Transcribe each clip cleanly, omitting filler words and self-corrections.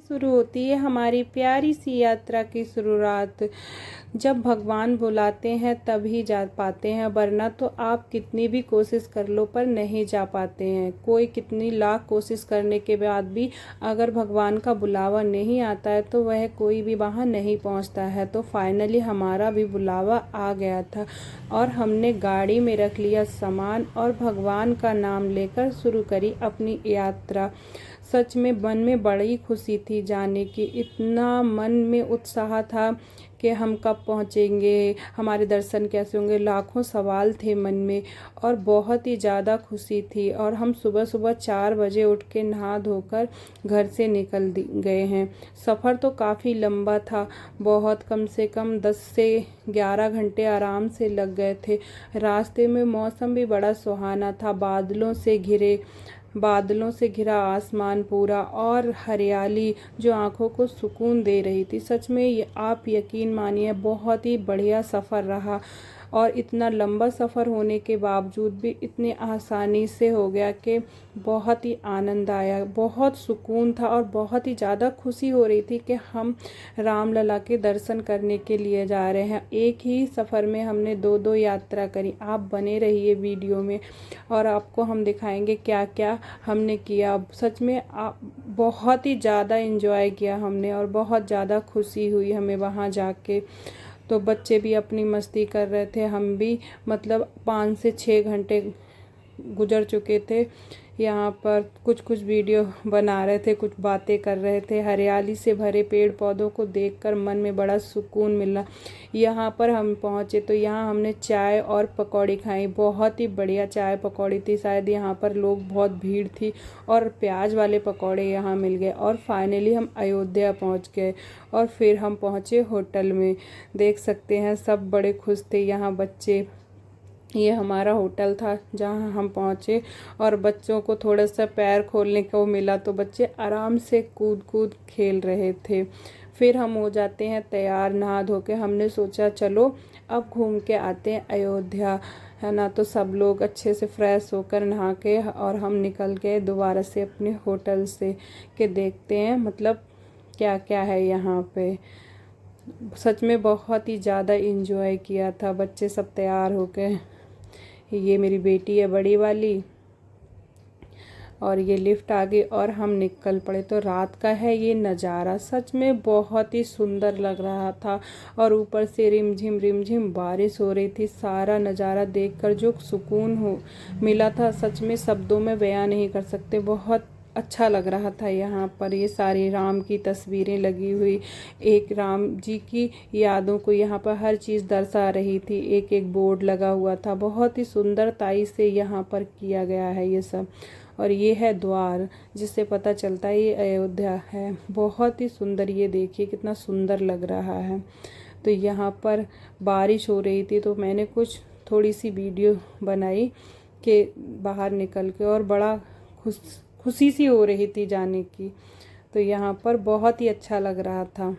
शुरू होती है हमारी प्यारी सी यात्रा की शुरुआत। जब भगवान बुलाते हैं तभी जा पाते हैं, वरना तो आप कितनी भी कोशिश कर लो पर नहीं जा पाते हैं। कोई कितनी लाख कोशिश करने के बाद भी अगर भगवान का बुलावा नहीं आता है तो वह कोई भी वहाँ नहीं पहुँचता है। तो फाइनली हमारा भी बुलावा आ गया था और हमने गाड़ी में रख लिया सामान और भगवान का नाम लेकर शुरू करी अपनी यात्रा। सच में मन में बड़ी खुशी थी जाने की, इतना मन में उत्साह था कि हम कब पहुँचेंगे, हमारे दर्शन कैसे होंगे, लाखों सवाल थे मन में और बहुत ही ज़्यादा खुशी थी। और हम सुबह सुबह 4 बजे उठ के नहा धोकर घर से निकल गए हैं। सफ़र तो काफ़ी लंबा था, बहुत कम से कम 10 से 11 घंटे आराम से लग गए थे। रास्ते में मौसम भी बड़ा सुहाना था, बादलों से घिरा आसमान पूरा और हरियाली जो आंखों को सुकून दे रही थी। सच में आप यकीन मानिए बहुत ही बढ़िया सफ़र रहा और इतना लंबा सफ़र होने के बावजूद भी इतनी आसानी से हो गया कि बहुत ही आनंद आया, बहुत सुकून था और बहुत ही ज़्यादा खुशी हो रही थी कि हम रामलला के दर्शन करने के लिए जा रहे हैं। एक ही सफ़र में हमने 2-2 यात्रा करी। आप बने रहिए वीडियो में और आपको हम दिखाएंगे क्या क्या हमने किया। सच में बहुत ही ज़्यादा एंजॉय किया हमने और बहुत ज़्यादा खुशी हुई हमें वहाँ जाके। तो बच्चे भी अपनी मस्ती कर रहे थे, हम भी मतलब 5 से 6 घंटे गुजर चुके थे यहाँ पर। कुछ वीडियो बना रहे थे, कुछ बातें कर रहे थे। हरियाली से भरे पेड़ पौधों को देखकर मन में बड़ा सुकून मिला। यहाँ पर हम पहुँचे तो यहाँ हमने चाय और पकौड़ी खाई, बहुत ही बढ़िया चाय पकौड़ी थी। शायद यहाँ पर लोग बहुत भीड़ थी और प्याज वाले पकौड़े यहाँ मिल गए। और फाइनली हम अयोध्या पहुँच गए और फिर हम पहुँचे होटल में। देख सकते हैं सब बड़े खुश थे यहाँ बच्चे। ये हमारा होटल था जहाँ हम पहुँचे और बच्चों को थोड़ा सा पैर खोलने को मिला तो बच्चे आराम से कूद खेल रहे थे। फिर हम हो जाते हैं तैयार नहा धो के। हमने सोचा चलो अब घूम के आते हैं अयोध्या, है ना। तो सब लोग अच्छे से फ्रेश होकर नहा के और हम निकल गए दोबारा से अपने होटल से कि देखते हैं मतलब क्या क्या है यहाँ पे। सच में बहुत ही ज़्यादा इंजॉय किया था। बच्चे सब तैयार होके, ये मेरी बेटी है बड़ी वाली और ये लिफ्ट आ गई और हम निकल पड़े। तो रात का है ये नज़ारा, सच में बहुत ही सुंदर लग रहा था और ऊपर से रिमझिम बारिश हो रही थी। सारा नज़ारा देखकर जो सुकून मिला था सच में शब्दों में बयां नहीं कर सकते। बहुत अच्छा लग रहा था यहाँ पर। ये सारी राम की तस्वीरें लगी हुई, एक राम जी की यादों को यहाँ पर हर चीज़ दर्शा रही थी। एक बोर्ड लगा हुआ था, बहुत ही सुंदरताई से यहाँ पर किया गया है ये सब। और ये है द्वार जिससे पता चलता है ये अयोध्या है। बहुत ही सुंदर, ये देखिए कितना सुंदर लग रहा है। तो यहाँ पर बारिश हो रही थी तो मैंने कुछ थोड़ी सी वीडियो बनाई कि बाहर निकल के, और बड़ा खुशी सी हो रही थी जाने की। तो यहाँ पर बहुत ही अच्छा लग रहा था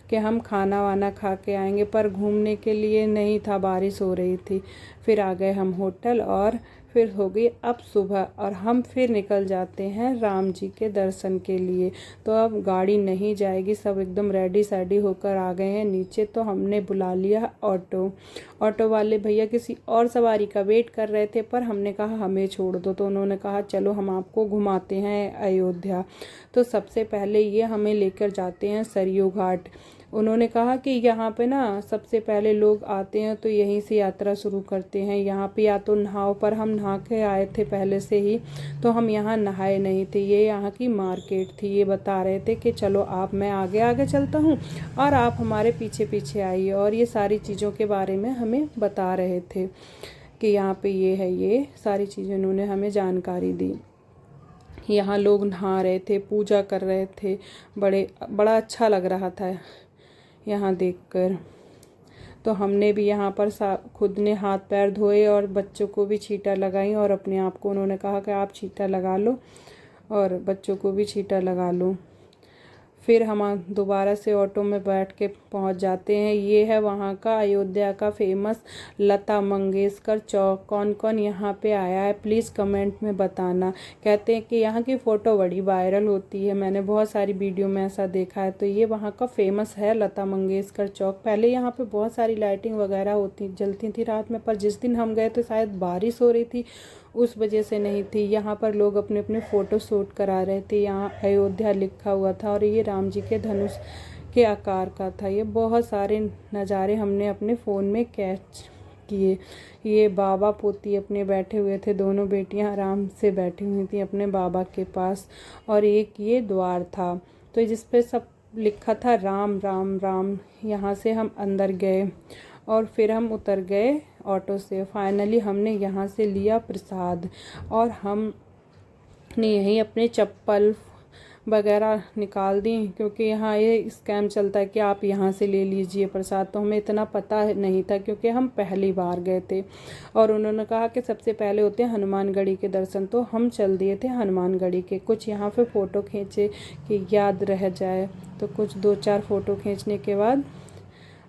कि हम खाना वाना खा के आएंगे, पर घूमने के लिए नहीं था, बारिश हो रही थी। फिर आ गए हम होटल और फिर हो गई अब सुबह और हम फिर निकल जाते हैं राम जी के दर्शन के लिए। तो अब गाड़ी नहीं जाएगी, सब एकदम रेडी सेडी होकर आ गए हैं नीचे। तो हमने बुला लिया ऑटो वाले भैया किसी और सवारी का वेट कर रहे थे, पर हमने कहा हमें छोड़ दो। तो उन्होंने कहा चलो हम आपको घुमाते हैं अयोध्या। तो सबसे पहले ये हमें लेकर जाते हैं सरयू घाट। उन्होंने कहा कि यहाँ पे ना सबसे पहले लोग आते हैं तो यहीं से यात्रा शुरू करते हैं। यहाँ पे या तो नहाओ, पर हम नहा के आए थे पहले से ही तो हम यहाँ नहाए नहीं थे। ये यहाँ की मार्केट थी। ये बता रहे थे कि चलो मैं आगे आगे चलता हूँ और आप हमारे पीछे पीछे आइए, और ये सारी चीज़ों के बारे में हमें बता रहे थे कि यहाँ पे ये है। ये सारी चीज़ें उन्होंने हमें जानकारी दी। यहाँ लोग नहा रहे थे, पूजा कर रहे थे, बड़ा अच्छा लग रहा था यहाँ देखकर। तो हमने भी यहाँ पर खुद ने हाथ पैर धोए और बच्चों को भी छींटा लगाई, और अपने आप को उन्होंने कहा कि आप छींटा लगा लो और बच्चों को भी छींटा लगा लो। फिर हम दोबारा से ऑटो में बैठ के पहुंच जाते हैं। ये है वहाँ का अयोध्या का फेमस लता मंगेशकर चौक। कौन कौन यहाँ पे आया है प्लीज़ कमेंट में बताना। कहते हैं कि यहाँ की फ़ोटो बड़ी वायरल होती है, मैंने बहुत सारी वीडियो में ऐसा देखा है। तो ये वहाँ का फेमस है लता मंगेशकर चौक। पहले यहाँ पे बहुत सारी लाइटिंग वगैरह जलती थी रात में, पर जिस दिन हम गए तो शायद बारिश हो रही थी, उस वजह से नहीं थी। यहाँ पर लोग अपने अपने फ़ोटो शूट करा रहे थे। यहाँ अयोध्या लिखा हुआ था और ये राम जी के धनुष के आकार का था। ये बहुत सारे नज़ारे हमने अपने फ़ोन में कैच किए। ये बाबा पोती अपने बैठे हुए थे, दोनों बेटियां आराम से बैठी हुई थी अपने बाबा के पास। और एक ये द्वार था तो जिस पे सब लिखा था राम राम राम। यहाँ से हम अंदर गए और फिर हम उतर गए ऑटो से। फाइनली हमने यहाँ से लिया प्रसाद और हमने यहीं अपने चप्पल वगैरह निकाल दी, क्योंकि यहाँ ये स्कैम चलता है कि आप यहाँ से ले लीजिए प्रसाद। तो हमें इतना पता नहीं था क्योंकि हम पहली बार गए थे और उन्होंने कहा कि सबसे पहले होते हैं हनुमानगढ़ी के दर्शन, तो हम चल दिए थे हनुमानगढ़ी के। कुछ यहाँ पे फ़ोटो खींचे कि याद रह जाए, तो कुछ 2-4 फ़ोटो खींचने के बाद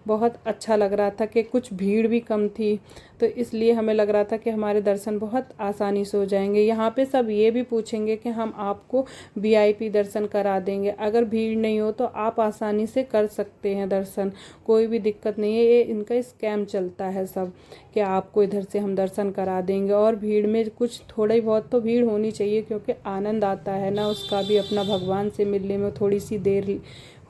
बहुत अच्छा लग रहा था कि कुछ भीड़ भी कम थी, तो इसलिए हमें लग रहा था कि हमारे दर्शन बहुत आसानी से हो जाएंगे। यहाँ पे सब ये भी पूछेंगे कि हम आपको वीआईपी दर्शन करा देंगे, अगर भीड़ नहीं हो तो आप आसानी से कर सकते हैं दर्शन, कोई भी दिक्कत नहीं है। ये इनका स्कैम चलता है सब कि आपको इधर से हम दर्शन करा देंगे। और भीड़ में कुछ थोड़ी बहुत तो भीड़ होनी चाहिए, क्योंकि आनंद आता है ना उसका भी, अपना भगवान से मिलने में थोड़ी सी देर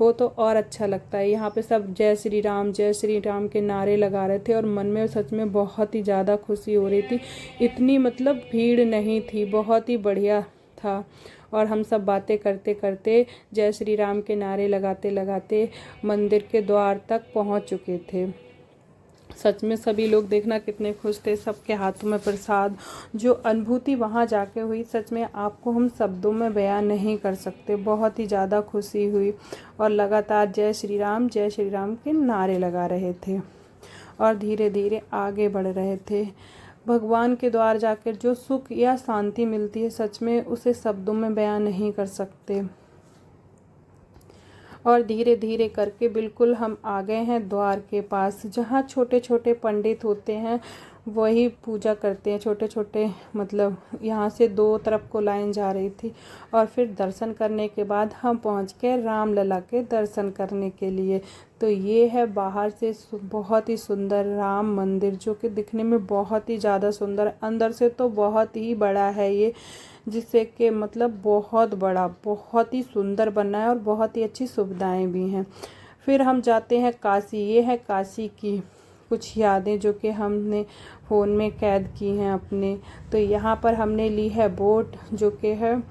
हो तो और अच्छा लगता है। यहाँ पे सब जय श्री राम के नारे लगा रहे थे और मन में सच में बहुत ही ज़्यादा खुशी हो रही थी। इतनी मतलब भीड़ नहीं थी, बहुत ही बढ़िया था। और हम सब बातें करते करते जय श्री राम के नारे लगाते लगाते मंदिर के द्वार तक पहुँच चुके थे। सच में सभी लोग देखना कितने खुश थे, सबके हाथों में प्रसाद। जो अनुभूति वहाँ जाके हुई सच में आपको हम शब्दों में बयान नहीं कर सकते, बहुत ही ज़्यादा खुशी हुई। और लगातार जय श्री राम के नारे लगा रहे थे और धीरे धीरे आगे बढ़ रहे थे। भगवान के द्वार जाकर जो सुख या शांति मिलती है सच में उसे शब्दों में बयान नहीं कर सकते। और धीरे धीरे करके बिल्कुल हम आ गए हैं द्वार के पास, जहाँ छोटे छोटे पंडित होते हैं वही पूजा करते हैं। छोटे छोटे मतलब यहाँ से 2 तरफ को लाइन जा रही थी। और फिर दर्शन करने के बाद हम पहुँच गए रामलला के दर्शन करने के लिए। तो ये है बाहर से बहुत ही सुंदर राम मंदिर, जो कि दिखने में बहुत ही ज़्यादा सुंदर, अंदर से तो बहुत ही बड़ा है ये, जिससे कि मतलब बहुत बड़ा, बहुत ही सुंदर बना है और बहुत ही अच्छी सुविधाएं भी हैं। फिर हम जाते हैं काशी। ये है काशी की कुछ यादें जो कि हमने फ़ोन में कैद की हैं अपने। तो यहाँ पर हमने ली है बोट जो कि है,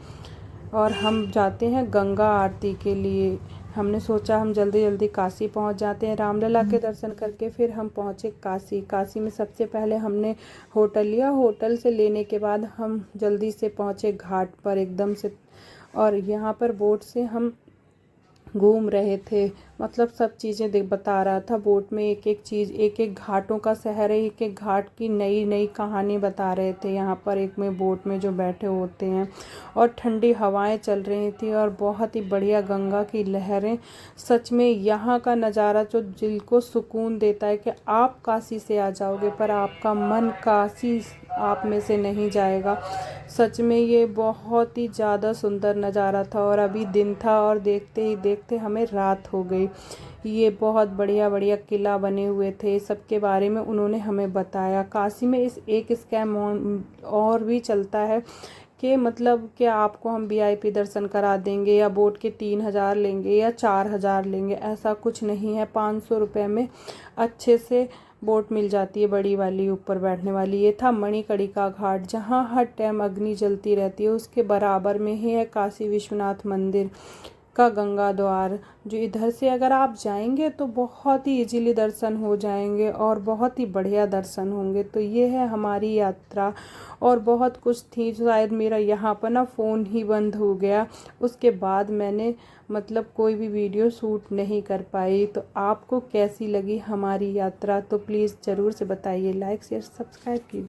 और हम जाते हैं गंगा आरती के लिए। हमने सोचा हम जल्दी जल्दी काशी पहुंच जाते हैं रामलला के दर्शन करके। फिर हम पहुंचे काशी। काशी में सबसे पहले हमने होटल लिया, होटल से लेने के बाद हम जल्दी से पहुंचे घाट पर एकदम से। और यहाँ पर बोट से हम घूम रहे थे, मतलब सब चीज़ें बता रहा था बोट में, एक एक चीज़, एक एक घाटों का शहर है, एक एक घाट की नई नई कहानी बता रहे थे यहाँ पर एक में बोट में जो बैठे होते हैं। और ठंडी हवाएं चल रही थी और बहुत ही बढ़िया गंगा की लहरें। सच में यहाँ का नज़ारा जो दिल को सुकून देता है कि आप काशी से आ जाओगे पर आपका मन काशी आप में से नहीं जाएगा। सच में ये बहुत ही ज़्यादा सुंदर नज़ारा था। और अभी दिन था और देखते ही देखते हमें रात हो गई। ये बहुत बढ़िया बढ़िया किला बने हुए थे, सबके बारे में उन्होंने हमें बताया। काशी में इस एक स्कैम और भी चलता है कि मतलब कि आपको हम वीआईपी दर्शन करा देंगे या बोट के 3000 लेंगे या 4000 लेंगे, ऐसा कुछ नहीं है। 500 रुपये में अच्छे से बोट मिल जाती है, बड़ी वाली ऊपर बैठने वाली। ये था मणिकर्णिका घाट, जहाँ हर टाइम अग्नि जलती रहती है। उसके बराबर में ही है काशी विश्वनाथ मंदिर का गंगा द्वार, जो इधर से अगर आप जाएंगे तो बहुत ही इजीली दर्शन हो जाएंगे और बहुत ही बढ़िया दर्शन होंगे। तो ये है हमारी यात्रा। और बहुत कुछ थी, शायद मेरा यहाँ पर ना फ़ोन ही बंद हो गया, उसके बाद मैंने मतलब कोई भी वीडियो शूट नहीं कर पाई। तो आपको कैसी लगी हमारी यात्रा तो प्लीज़ ज़रूर से बताइए, लाइक शेयर सब्सक्राइब कीजिए।